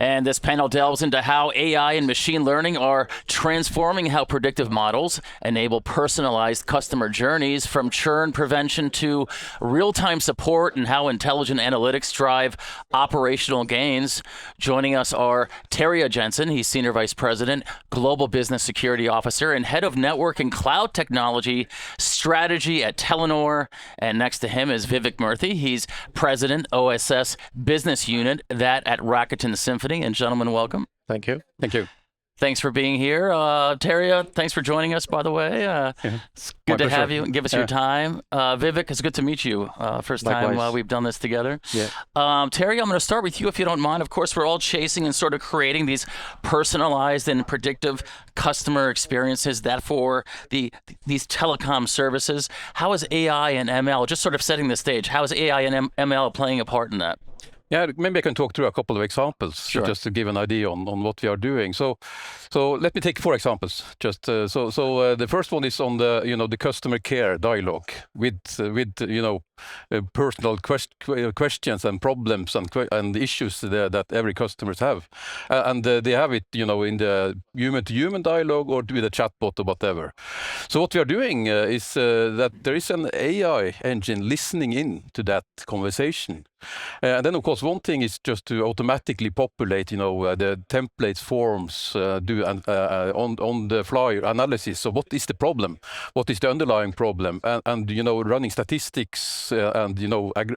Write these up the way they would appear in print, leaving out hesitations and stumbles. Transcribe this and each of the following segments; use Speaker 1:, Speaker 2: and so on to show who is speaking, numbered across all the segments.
Speaker 1: And this panel delves into how AI and machine learning are transforming how predictive models enable personalized customer journeys, from churn prevention to real-time support, and how intelligent analytics drive operational gains. Joining us are Terje Jensen. He's Senior Vice President, Global Business Security Officer, and Head of Network and Cloud Technology Strategy at Telenor. And next to him is Vivek Murthy. He's President, OSS Business Unit, that at Rakuten Symphony. And gentlemen, welcome.
Speaker 2: Thank you. Thank you.
Speaker 1: Thanks for being here. Terje, thanks for joining us, by the way. It's good to have you and give us your time. Vivek, it's good to meet you. First time we've done this together.
Speaker 2: Yeah.
Speaker 1: Terje, I'm going to start with you, if you don't mind. Of course, we're all chasing and sort of creating these personalized and predictive customer experiences that for these telecom services. How is AI and ML, just sort of setting the stage, how is AI and ML playing a part in that?
Speaker 2: Yeah, maybe I can talk through a couple of examples,
Speaker 1: Sure.
Speaker 2: just to give an idea on what we are doing. So let me take 4 examples. Just the first one is on the customer care dialogue with personal questions and problems and issues that every customers have, and they have it in the human-to-human dialogue or with a chatbot or whatever. So what we are doing is that there is an AI engine listening in to that conversation. And then, of course, one thing is just to automatically populate, the templates, forms, do on the fly analysis. So what is the problem? What is the underlying problem? And running statistics and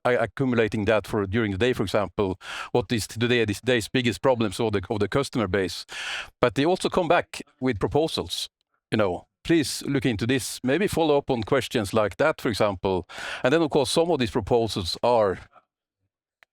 Speaker 2: accumulating that during the day, for example. What is today's biggest problems of the customer base? But they also come back with proposals. Please look into this. Maybe follow up on questions like that, for example. And then, of course, some of these proposals are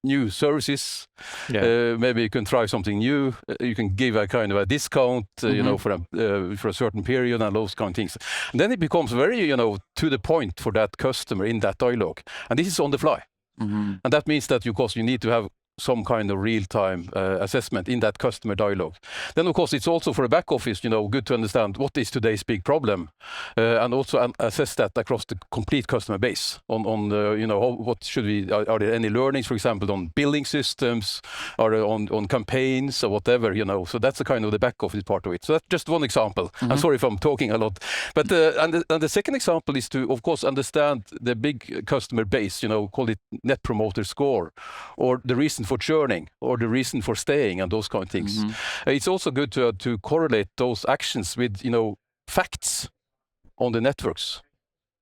Speaker 2: new services. Maybe you can try something new. You can give a kind of a discount, for a certain period and those kind of things. And then it becomes very, to the point for that customer in that dialogue. And this is on the fly. And that means that, of course, you need to have some kind of real-time assessment in that customer dialogue. Then, of course, it's also for a back office, good to understand what is today's big problem, and also assess that across the complete customer base. What should we? Are there any learnings, for example, on billing systems, or on campaigns, or whatever? So that's the kind of the back office part of it. So that's just one example. I'm sorry if I'm talking a lot, but and the second example is to, of course, understand the big customer base. Call it Net Promoter Score, or the reason for churning, or the reason for staying, and those kind of things. It's also good to correlate those actions with facts on the networks.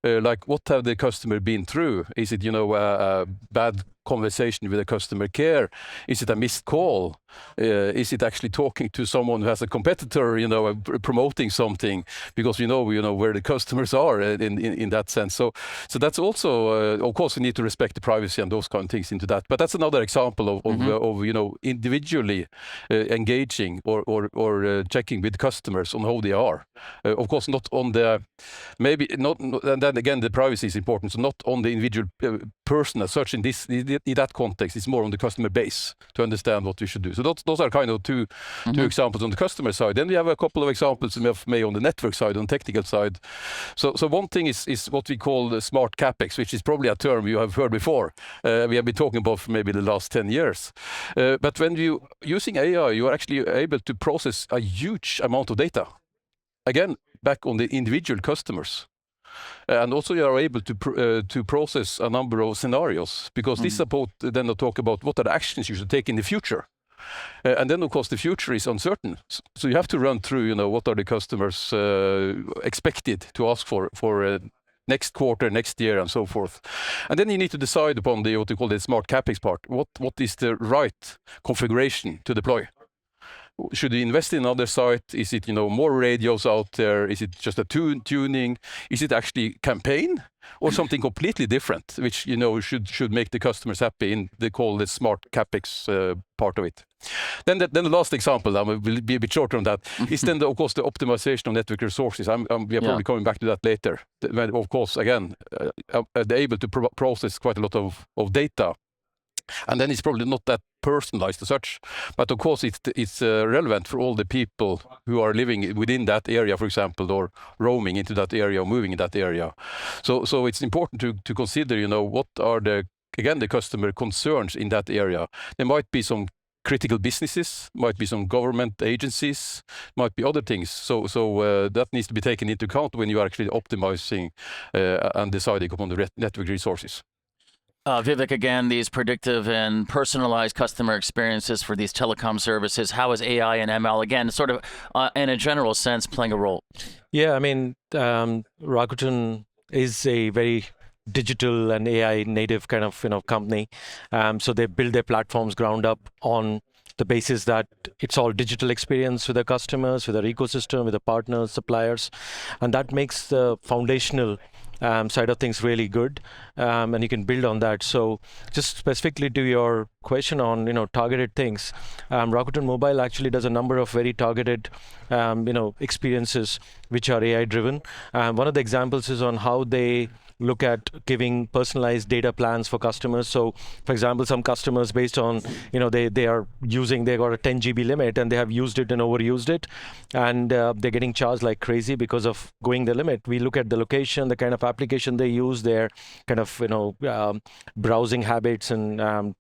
Speaker 2: Like, what have the customer been through? Is it a bad conversation with the customer care? Is it a missed call? Is it actually talking to someone who has a competitor, promoting something? Because we know where the customers are in that sense. So that's also, of course, we need to respect the privacy and those kind of things into that. But that's another example of individually engaging or checking with customers on how they are. Of course, not on the and then again, the privacy is important. So not on the individual person as such in that context. It's more on the customer base to understand what we should do. So those are kind of two examples on the customer side. Then we have a couple of examples we have made on the network side, on the technical side. So one thing is what we call the smart CapEx, which is probably a term you have heard before. We have been talking about for maybe the last 10 years. But when you using AI, you are actually able to process a huge amount of data. Again, back on the individual customers. And also you are able to process a number of scenarios, because this is about then to talk about what are the actions you should take in the future. And then, of course, the future is uncertain. So you have to run through, what are the customers expected to ask for next quarter, next year, and so forth. And then you need to decide upon what you call the smart CapEx part. What is the right configuration to deploy? Should we invest in another site? Is it more radios out there? Is it just a tuning? Is it actually campaign or something completely different, which should make the customers happy? They call the smart CapEx part of it. Then the last example, I will be a bit shorter on that, is then of course the optimization of network resources. We are probably coming back to that later. When, of course, again, they're able to process quite a lot of data. And then it's probably not that personalized as such, but of course it's relevant for all the people who are living within that area, for example, or roaming into that area or moving in that area. So it's important to consider, what are the customer concerns in that area. There might be some critical businesses, might be some government agencies, might be other things. So that needs to be taken into account when you are actually optimizing and deciding upon the network resources.
Speaker 1: Vivek, again, these predictive and personalized customer experiences for these telecom services, how is AI and ML, again, sort of in a general sense, playing a role?
Speaker 3: Yeah, I mean, Rakuten is a very digital and AI native kind of company. So they build their platforms ground up on the basis that it's all digital experience with their customers, with their ecosystem, with the partners, suppliers, and that makes the foundational side of things really good, and you can build on that. So just specifically to your question on targeted things, Rakuten Mobile actually does a number of very targeted experiences which are AI driven. One of the examples is on how they look at giving personalized data plans for customers. So for example, some customers, based on they got a 10 GB limit and they have used it and overused it, and they're getting charged like crazy because of going the limit. We look at the location, the kind of application they use, their kind of browsing habits and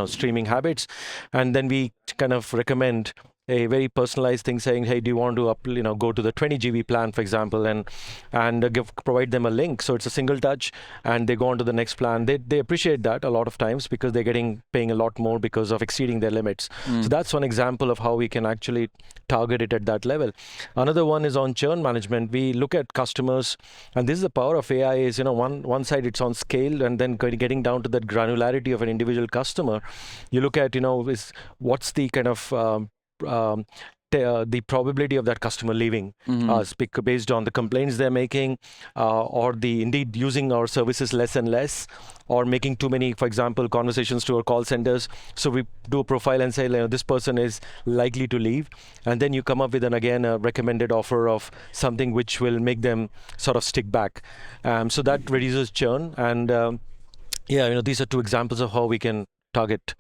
Speaker 3: streaming habits, and then we kind of recommend a very personalized thing, saying, hey, do you want to go to the 20 GB plan, for example, and provide them a link. So it's a single touch and they go on to the next plan. They appreciate that a lot of times because they're paying a lot more because of exceeding their limits. So that's one example of how we can actually target it at that level. Another one is on churn management. We look at customers, and this is the power of AI, is one side it's on scale, and then getting down to that granularity of an individual customer. You look at what's the kind of the probability of that customer leaving us based on the complaints they're making, or the indeed using our services less and less, or making too many, for example, conversations to our call centers. So we do a profile and say, this person is likely to leave, and then you come up with a recommended offer of something which will make them sort of stick back. So that reduces churn, and these are two examples of how we can target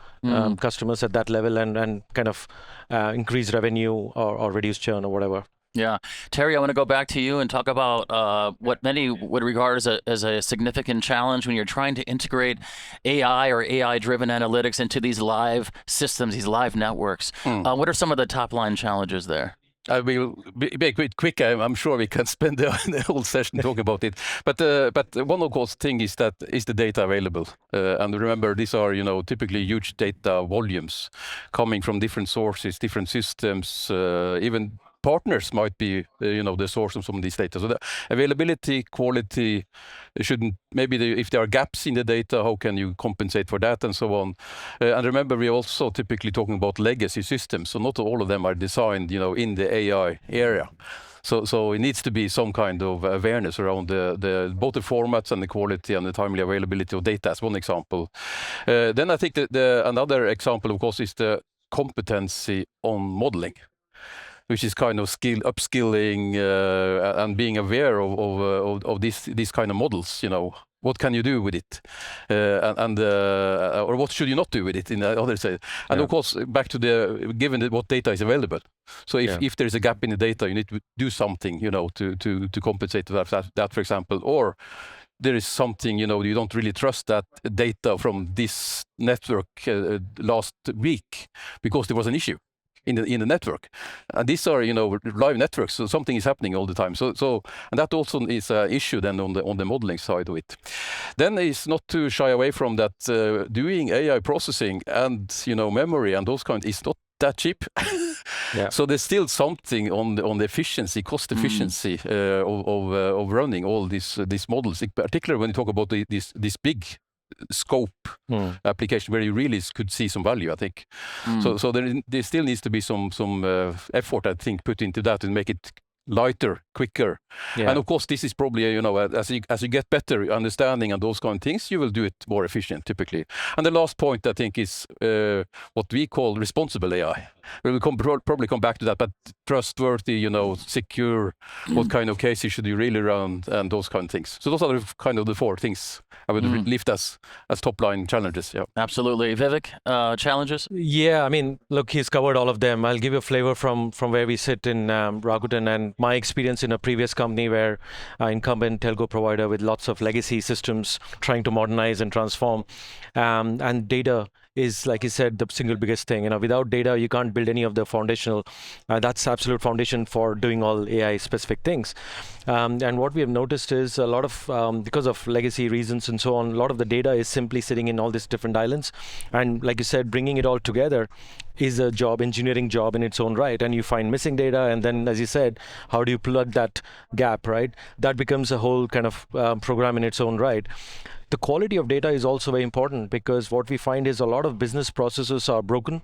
Speaker 3: customers at that level and kind of increase revenue or reduce churn or whatever.
Speaker 1: Yeah. Terje, I want to go back to you and talk about what many would regard as a significant challenge when you're trying to integrate AI or AI-driven analytics into these live systems, these live networks. What are some of the top-line challenges there?
Speaker 2: I will be quick. I'm sure we can spend the whole session talking about it. But one of course thing is the data available. And remember, these are typically huge data volumes coming from different sources, different systems, even partners might be the source of some of these data. So the availability, quality shouldn't, if there are gaps in the data, how can you compensate for that and so on. And remember, we're also typically talking about legacy systems, so not all of them are designed in the AI area. So it needs to be some kind of awareness around both the formats and the quality and the timely availability of data as one example. Then I think that another example, of course, is the competency on modeling, which is kind of upskilling and being aware of these kind of models. What can you do with it, or what should you not do with it in the other side? And of course, back to given what data is available. So if there is a gap in the data, you need to do something, to compensate that, for example, or there is something, you don't really trust that data from this network last week because there was an issue in the network, and these are live networks, so something is happening all the time. So and that also is an issue then on the modeling side of it. Then it's not to shy away from that. Doing AI processing and memory and those kinds is not that cheap. So there's still something on the efficiency, cost efficiency of running all these models, particularly when you talk about this big scope application where you really could see some value, I think. So there still needs to be some effort, I think, put into that and make it lighter, quicker. And of course, this is probably, as you get better understanding and those kind of things, you will do it more efficient typically. And the last point, I think, is what we call responsible AI. We will probably come back to that, but trustworthy, secure, what kind of cases should you really run, and those kind of things. So those are kind of the four things I would lift as top line challenges. Yeah,
Speaker 1: absolutely. Vivek, challenges?
Speaker 3: Yeah, I mean, look, he's covered all of them. I'll give you a flavor from where we sit in Rakuten and my experience in a previous company where incumbent telco provider with lots of legacy systems trying to modernize and transform, and data is, like you said, the single biggest thing. Without data, you can't build any of the foundational. That's absolute foundation for doing all AI specific things. And what we have noticed is a lot of, because of legacy reasons and so on, a lot of the data is simply sitting in all these different islands. And like you said, bringing it all together is a engineering job in its own right. And you find missing data, and then, as you said, how do you plug that gap, right? That becomes a whole kind of program in its own right. The quality of data is also very important, because what we find is a lot of business processes are broken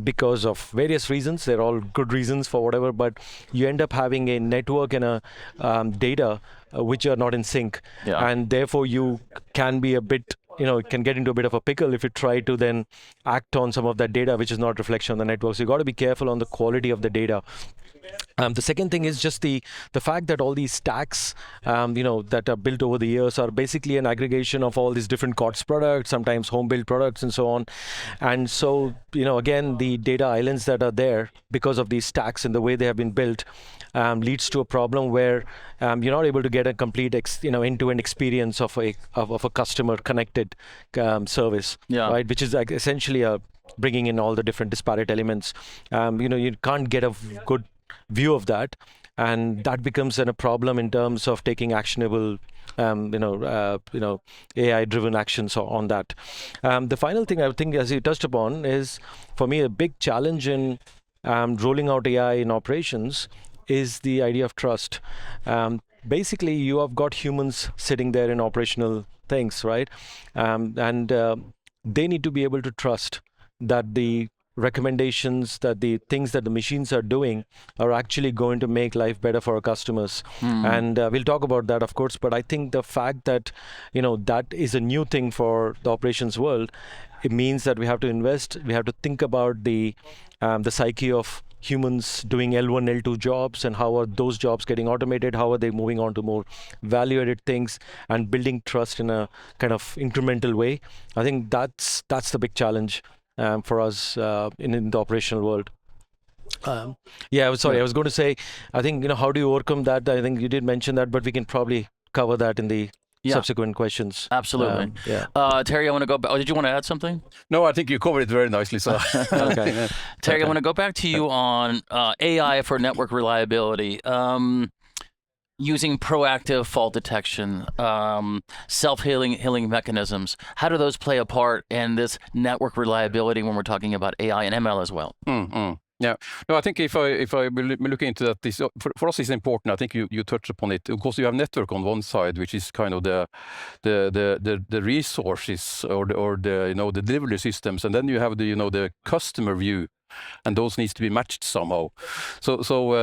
Speaker 3: because of various reasons. They're all good reasons for whatever, but you end up having a network and a data which are not in sync.
Speaker 1: Yeah.
Speaker 3: And therefore you can be a bit, can get into a bit of a pickle if you try to then act on some of that data which is not reflection on the network. So you got to be careful on the quality of the data. The second thing is just the fact that all these stacks, that are built over the years are basically an aggregation of all these different COTS products, sometimes home-built products, and so on. And so, again, the data islands that are there because of these stacks and the way they have been built leads to a problem where you're not able to get a complete, end-to-end experience of a customer-connected service, right? Which is like essentially bringing in all the different disparate elements. You can't get a good view of that, and that becomes a problem in terms of taking actionable AI-driven actions on that. The final thing I think, as you touched upon, is for me a big challenge in rolling out AI in operations is the idea of trust. Basically, you have got humans sitting there in operational things, right? And they need to be able to trust that the recommendations, that the things that the machines are doing are actually going to make life better for our customers. And we'll talk about that, of course, but I think the fact that that is a new thing for the operations world, it means that we have to invest, we have to think about the psyche of humans doing L1, L2 jobs, and how are those jobs getting automated, how are they moving on to more value-added things, and building trust in a kind of incremental way. I think that's the big challenge for us in the operational world. I was going to say, I think, how do you overcome that? I think you did mention that, but we can probably cover that in the subsequent questions.
Speaker 1: Absolutely. Terje, I want to go back. Oh, did you want to add something?
Speaker 2: No, I think you covered it very nicely. So.
Speaker 1: Okay. Terje, I want to go back to you on AI for network reliability. Using proactive fault detection, self-healing mechanisms. How do those play a part in this network reliability when we're talking about AI and ML as well?
Speaker 2: Yeah, no, I think if I look into that, this for us is important. I think you touched upon it. Of course, you have network on one side, which is kind of the resources or the delivery systems, and then you have the customer view, and those needs to be matched somehow. So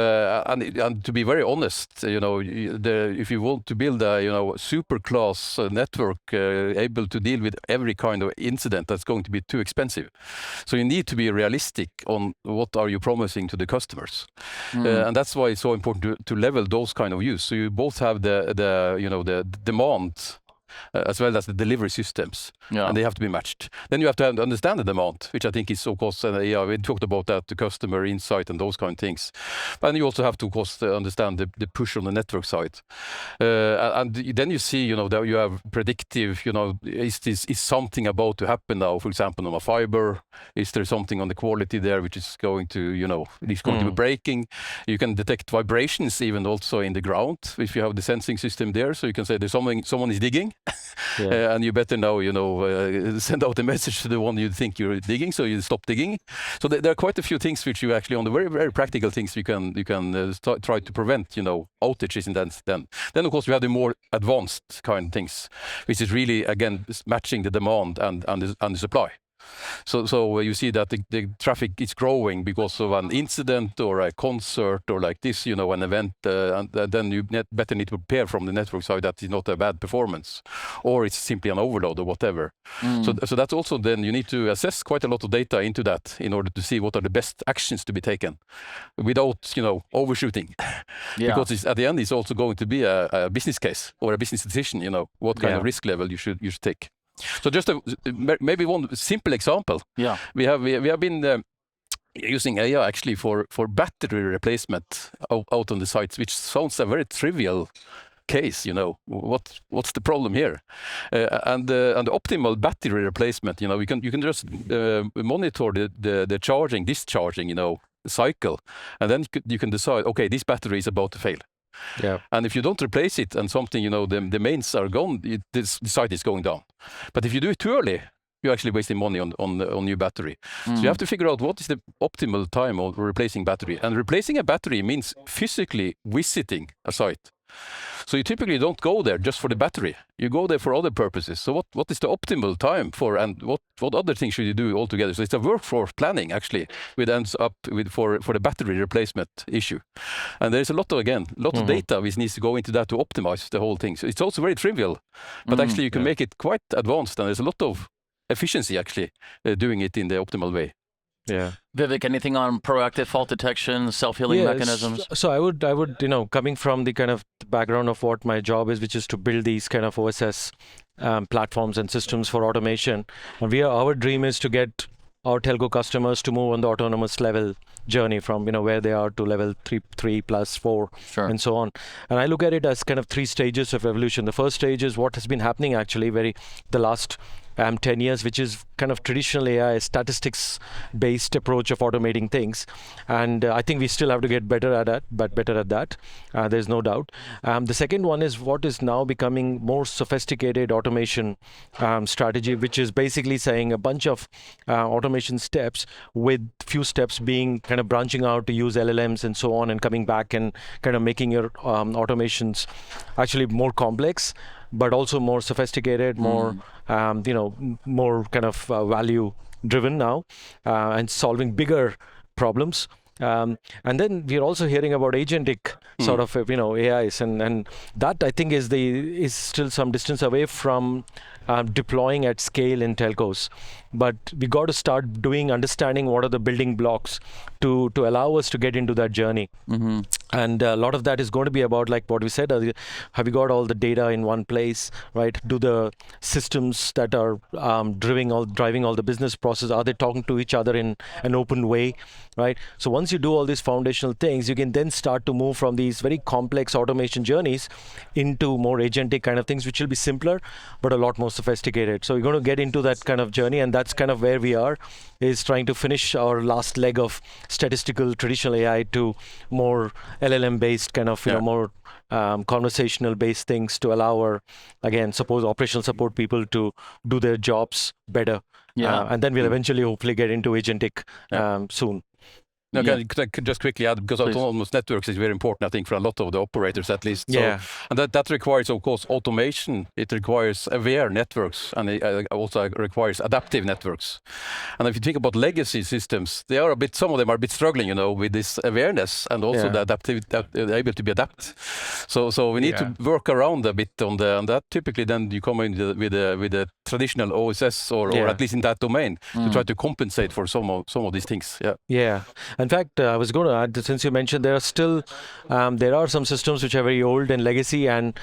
Speaker 2: and to be very honest, if you want to build a super class network able to deal with every kind of incident, that's going to be too expensive. So you need to be realistic on what are you promising to the customers, and that's why it's so important to level those kind of use. So you both have the demand as well as the delivery systems, and they have to be matched. Then you have to understand the demand, which I think is, of course, we talked about that, the customer insight and those kind of things. And you also have to, of course, understand the push on the network side. And then you see, that you have predictive, is something about to happen now, for example, on a fiber? Is there something on the quality there which is going to, is going to be breaking? You can detect vibrations even also in the ground if you have the sensing system there. So you can say there's someone is digging. And you better now, send out a message to the one you think you're digging, so you stop digging. So there are quite a few things which you actually, on the very, very practical things, you can try to prevent, outages. And then of course you have the more advanced kind of things, which is really again matching the demand and the supply. So you see that the traffic is growing because of an incident or a concert or like this, an event, and then you better need to prepare from the network side that is not a bad performance, or it's simply an overload or whatever. So that's also, then you need to assess quite a lot of data into that in order to see what are the best actions to be taken without, overshooting. Because at the end it's also going to be a business case or a business decision, what kind of risk level you should take. So just maybe one simple example. We have been using AI actually for battery replacement out on the sites, which sounds a very trivial case. What's the problem here? And the optimal battery replacement. You can just monitor the charging, discharging, cycle, and then you can decide, okay, this battery is about to fail.
Speaker 3: Yeah.
Speaker 2: And if you don't replace it and something, the mains are gone, the site is going down. But if you do it too early, you're actually wasting money on new battery. So you have to figure out what is the optimal time of replacing battery. And replacing a battery means physically visiting a site. So you typically don't go there just for the battery. You go there for other purposes. So what is the optimal time for, and what other things should you do altogether? So it's a workforce planning actually, which ends up with for the battery replacement issue. And there's a lot of data which needs to go into that to optimize the whole thing. So it's also very trivial, but actually you can make it quite advanced, and there's a lot of efficiency actually doing it in the optimal way.
Speaker 3: Yeah.
Speaker 1: Vivek, anything on proactive fault detection, self-healing mechanisms?
Speaker 3: So I would, coming from the kind of background of what my job is, which is to build these kind of OSS platforms and systems for automation. And our dream is to get our telco customers to move on the autonomous level journey from where they are to level 3 plus 4,
Speaker 1: Sure.
Speaker 3: and so on. And I look at it as kind of 3 stages of evolution. The first stage is what has been happening actually the last 10 years, which is kind of traditional AI, statistics-based approach of automating things. And I think we still have to get better at that. There's no doubt. The second one is what is now becoming more sophisticated automation strategy, which is basically saying a bunch of automation steps, with few steps being kind of branching out to use LLMs and so on, and coming back and kind of making your automations actually more complex, but also more sophisticated, more more kind of value driven now, and solving bigger problems. And then we're also hearing about agentic sort of AIs, and that I think is still some distance away from deploying at scale in telcos. But we got to start understanding what are the building blocks to allow us to get into that journey. And a lot of that is going to be about, like what we said, have you got all the data in one place, right? Do the systems that are driving all the business process, are they talking to each other in an open way, right? So once you do all these foundational things, you can then start to move from these very complex automation journeys into more agentic kind of things, which will be simpler, but a lot more sophisticated. So we're going to get into that kind of journey, and that's kind of where we are, is trying to finish our last leg of statistical traditional AI to more LLM based kind of more conversational based things to allow our, again, suppose operational support people to do their jobs better. And then we'll eventually hopefully get into agentic soon.
Speaker 2: No, could I just quickly add, because autonomous networks is very important, I think, for a lot of the operators at least. So, and that requires, of course, automation. It requires aware networks, and it also requires adaptive networks. And if you think about legacy systems, some of them are a bit struggling, with this awareness and also the able to be adapt. So we need to work around a bit on that. Typically, then you come in with a traditional OSS or at least in that domain to try to compensate for some of these things.
Speaker 3: In fact, I was going to add, since you mentioned, there are some systems which are very old and legacy, and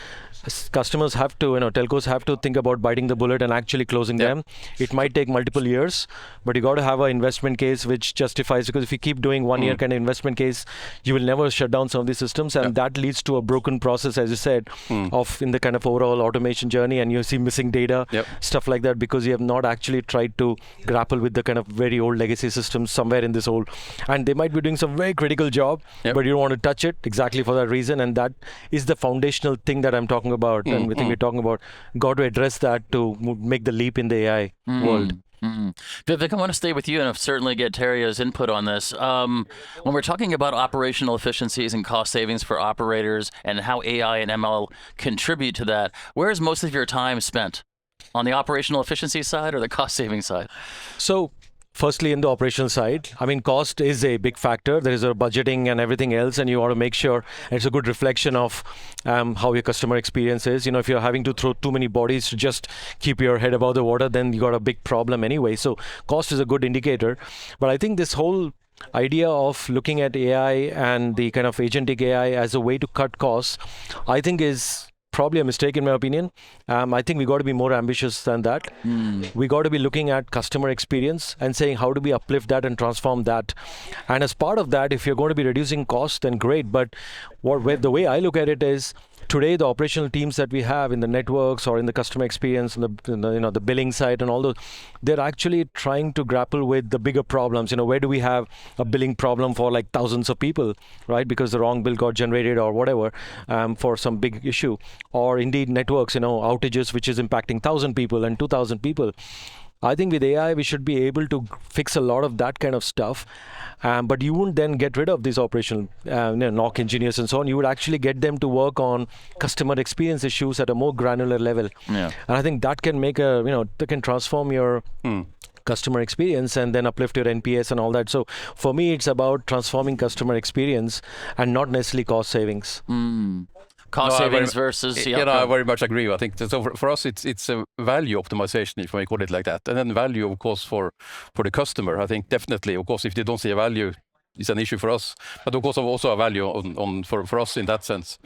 Speaker 3: customers have to, telcos have to think about biting the bullet and actually closing them. It might take multiple years, but you got to have an investment case which justifies, because if you keep doing 1 year kind of investment case, you will never shut down some of these systems, and that leads to a broken process, as you said, of in the kind of overall automation journey, and you see missing data, stuff like that, because you have not actually tried to grapple with the kind of very old legacy systems somewhere in this old, and they might be doing some very critical job, but you don't want to touch it exactly for that reason, and that is the foundational thing that I'm talking about, and we think we're talking about, got to address that to make the leap in the AI world.
Speaker 1: Vivek, I want to stay with you and certainly get Terje's input on this. When we're talking about operational efficiencies and cost savings for operators and how AI and ML contribute to that, where is most of your time spent? On the operational efficiency side or the cost saving side?
Speaker 3: So, firstly, in the operational side, I mean, cost is a big factor. There is a budgeting and everything else, and you want to make sure it's a good reflection of how your customer experience is. If you're having to throw too many bodies to just keep your head above the water, then you got a big problem anyway. So cost is a good indicator. But I think this whole idea of looking at AI and the kind of agentic AI as a way to cut costs, I think is probably a mistake in my opinion. I think we got to be more ambitious than that. We got to be looking at customer experience and saying how do we uplift that and transform that. And as part of that, if you're going to be reducing costs, then great. But the way I look at it is today the operational teams that we have in the networks or in the customer experience and the billing side and all those, they're actually trying to grapple with the bigger problems. Where do we have a billing problem for like thousands of people, right? Because the wrong bill got generated or whatever, for some big issue, or indeed networks, outages which is impacting 1,000 people and 2,000 people. I think with AI, we should be able to fix a lot of that kind of stuff. But you wouldn't then get rid of these operational NOC engineers and so on. You would actually get them to work on customer experience issues at a more granular level.
Speaker 1: Yeah.
Speaker 3: And I think that can make that can transform your customer experience and then uplift your NPS and all that. So for me, it's about transforming customer experience and not necessarily cost savings.
Speaker 1: Cost savings versus...
Speaker 2: I very much agree. I think so for us, it's a value optimization, if we call it like that. And then value, of course, for the customer. I think definitely, of course, if they don't see a value, it's an issue for us. But of course, also a value for us in that sense.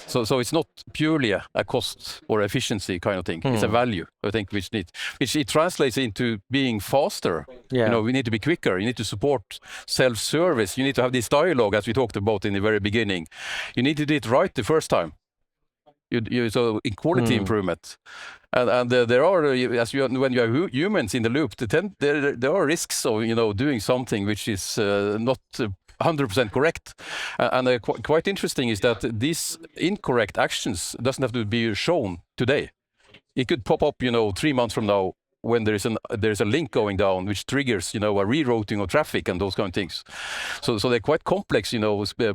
Speaker 2: So it's not purely a cost or efficiency kind of thing. It's a value, I think, which it translates into being faster.
Speaker 3: Yeah.
Speaker 2: We need to be quicker. You need to support self-service. You need to have this dialogue, as we talked about in the very beginning. You need to do it right the first time. So in quality improvement, and there are, when you have humans in the loop, there are risks of doing something which is not 100% correct. And quite interesting is that these incorrect actions doesn't have to be shown today. It could pop up 3 months from now, when there's a link going down which triggers a rerouting of traffic and those kind of things. So they're quite complex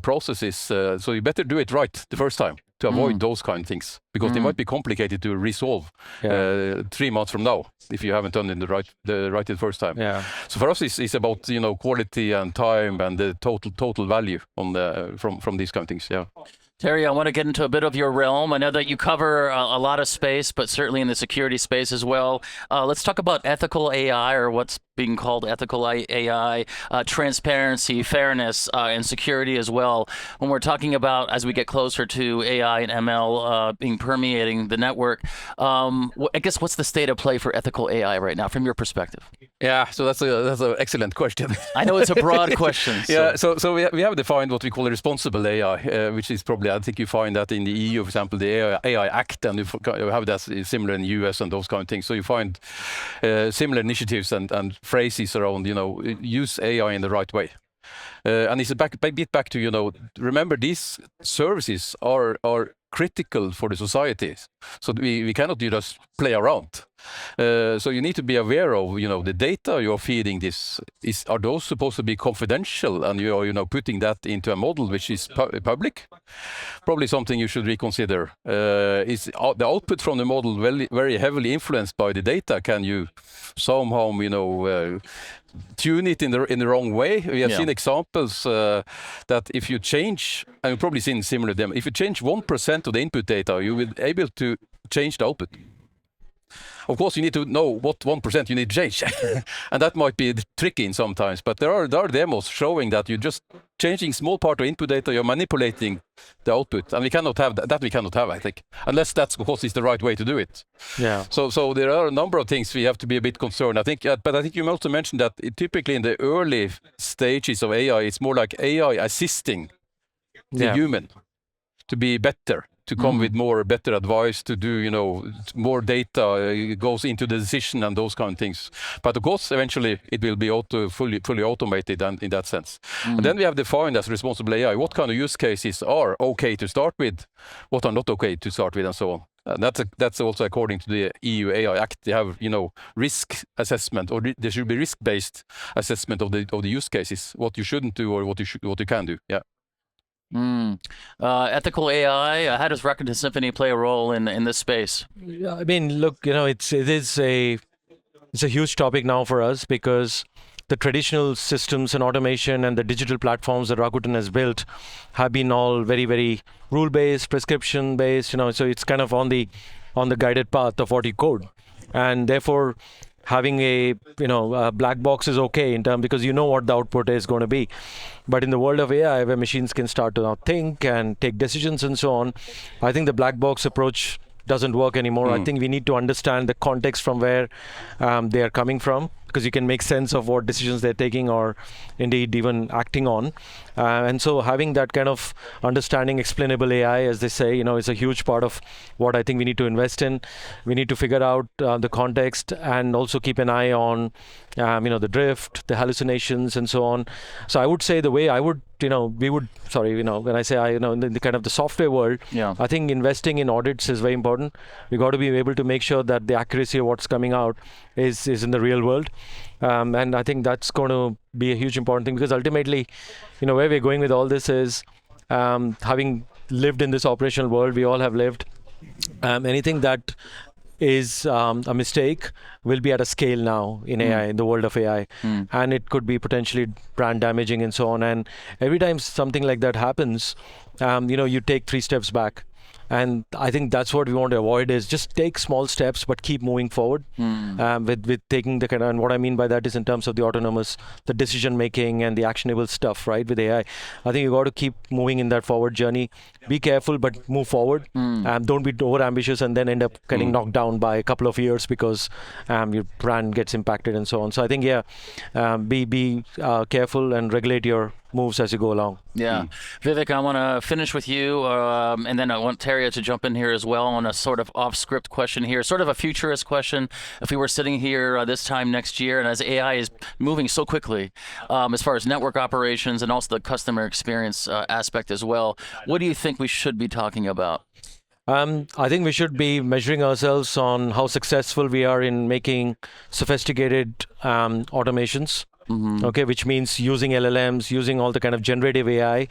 Speaker 2: processes. So you better do it right the first time to avoid those kind of things, because they might be complicated to resolve 3 months from now if you haven't done it the first time.
Speaker 3: Yeah.
Speaker 2: So for us, it's about quality and time and the total value from these kind of things. Yeah.
Speaker 1: Terje, I want to get into a bit of your realm. I know that you cover a lot of space, but certainly in the security space as well. Let's talk about ethical AI, or what's being called ethical AI, transparency, fairness, and security as well. When we're talking about, as we get closer to AI and ML being permeating the network, I guess what's the state of play for ethical AI right now, from your perspective?
Speaker 2: Yeah, so that's an excellent question.
Speaker 1: I know it's a broad question.
Speaker 2: Yeah, so we have defined what we call a responsible AI, which is probably, I think you find that in the EU, for example, the AI Act, and you have that similar in the US and those kind of things. So you find similar initiatives and phrases around, use AI in the right way. And it's a bit back to, remember, these services are critical for the societies. So we cannot just play around. So you need to be aware of, the data you're feeding this. Are those supposed to be confidential, and you're putting that into a model which is public? Probably something you should reconsider. Is the output from the model very, very heavily influenced by the data? Can you somehow, tune it in the wrong way? We have seen examples that if you change, and you've probably seen similar to them, if you change 1% of the input data, you will be able to change the output. Of course, you need to know what 1% you need to change. And that might be tricky sometimes, but there are demos showing that you're just changing small part of input data, you're manipulating the output. And we cannot have that. We cannot have, I think, unless that's, of course, is the right way to do it. Yeah. So there are a number of things we have to be a bit concerned, I think. But I think you also mentioned that typically in the early stages of AI, it's more like AI assisting the human to be better, to come with better advice, to do, more data goes into the decision and those kind of things. But of course, eventually it will be fully automated and in that sense. And then we have defined as responsible AI what kind of use cases are okay to start with, what are not okay to start with, and so on. And that's also according to the EU AI Act. They have, risk assessment, or there should be risk-based assessment of the use cases, what you shouldn't do or what you can do. Yeah.
Speaker 1: Ethical AI, how does Rakuten Symphony play a role in this space?
Speaker 3: Yeah, I mean, look, it's a huge topic now for us, because the traditional systems and automation and the digital platforms that Rakuten has built have been all very, very rule-based, prescription-based, so it's kind of on the guided path of what you code. And therefore, having a black box is okay because you know what the output is going to be. But in the world of AI, where machines can start to now think and take decisions and so on, I think the black box approach doesn't work anymore. I think we need to understand the context from where they are coming from, because you can make sense of what decisions they're taking or indeed even acting on. And so having that kind of understanding, explainable AI, as they say, is a huge part of what I think we need to invest in. We need to figure out the context and also keep an eye on, the drift, the hallucinations, and so on. So I would say the way I would, when I say in the kind of the software world, I think investing in audits is very important. We got to be able to make sure that the accuracy of what's coming out is in the real world. And I think that's going to be a huge important thing, because ultimately, where we're going with all this is, having lived in this operational world, we all have lived, anything that is a mistake will be at a scale now in AI, in the world of AI, and it could be potentially brand damaging and so on. And every time something like that happens, you take 3 steps back. And I think that's what we want to avoid, is just take small steps but keep moving forward, with taking the kind of, and what I mean by that is in terms of the autonomous, the decision making and the actionable stuff, right, with AI. I think you got to keep moving in that forward journey. Be careful, but move forward. Don't be over ambitious and then end up getting knocked down by a couple of years because your brand gets impacted and so on. So I think, be careful and regulate your moves as you go along.
Speaker 1: Vivek, I want to finish with you, and then I want Terje to jump in here as well on a sort of off-script question here, sort of a futurist question. If we were sitting here this time next year, and as AI is moving so quickly, as far as network operations and also the customer experience aspect as well, what do you think we should be talking about?
Speaker 3: I think we should be measuring ourselves on how successful we are in making sophisticated automations. Okay, which means using LLMs, using all the kind of generative AI,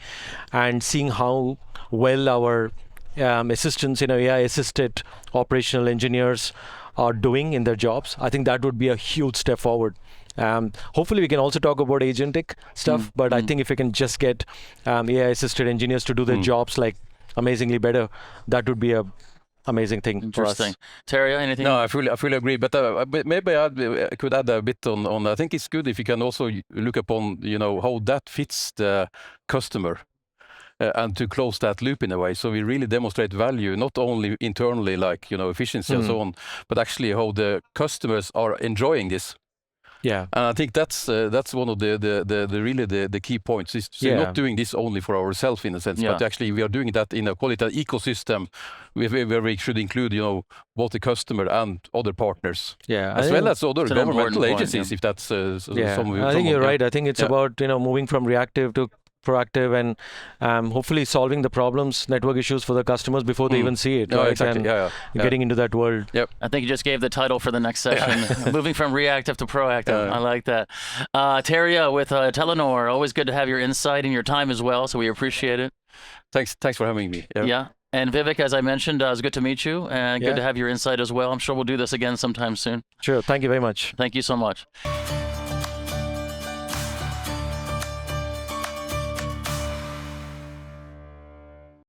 Speaker 3: and seeing how well our assistants, AI-assisted operational engineers are doing in their jobs. I think that would be a huge step forward. Hopefully, we can also talk about agentic stuff, but I think if we can just get AI-assisted engineers to do their jobs like amazingly better, that would be a amazing thing for us.
Speaker 1: Terje, anything?
Speaker 2: No, I fully agree. But maybe I could add a bit on. I think it's good if you can also look upon how that fits the customer, and to close that loop in a way. So we really demonstrate value not only internally, like efficiency and so on, but actually how the customers are enjoying this.
Speaker 3: Yeah,
Speaker 2: and I think that's one of the key points. Is so not doing this only for ourselves in a sense, but actually we are doing that in a call it an ecosystem where we should include both the customer and other partners, as well as other governmental agencies. If that's
Speaker 3: I think you're right. I think it's about moving from reactive to proactive, and hopefully solving the problems, network issues for the customers before they even see it.
Speaker 2: No,
Speaker 3: right?
Speaker 2: exactly.
Speaker 3: And getting into that world.
Speaker 1: I think you just gave the title for the next session, moving from reactive to proactive. I like that. Terje with Telenor, always good to have your insight and your time as well, so we appreciate it.
Speaker 2: Thanks for having me.
Speaker 1: And Vivek, as I mentioned, it's good to meet you, and good to have your insight as well. I'm sure we'll do this again sometime soon.
Speaker 3: Sure. Thank you very much.
Speaker 1: Thank you so much.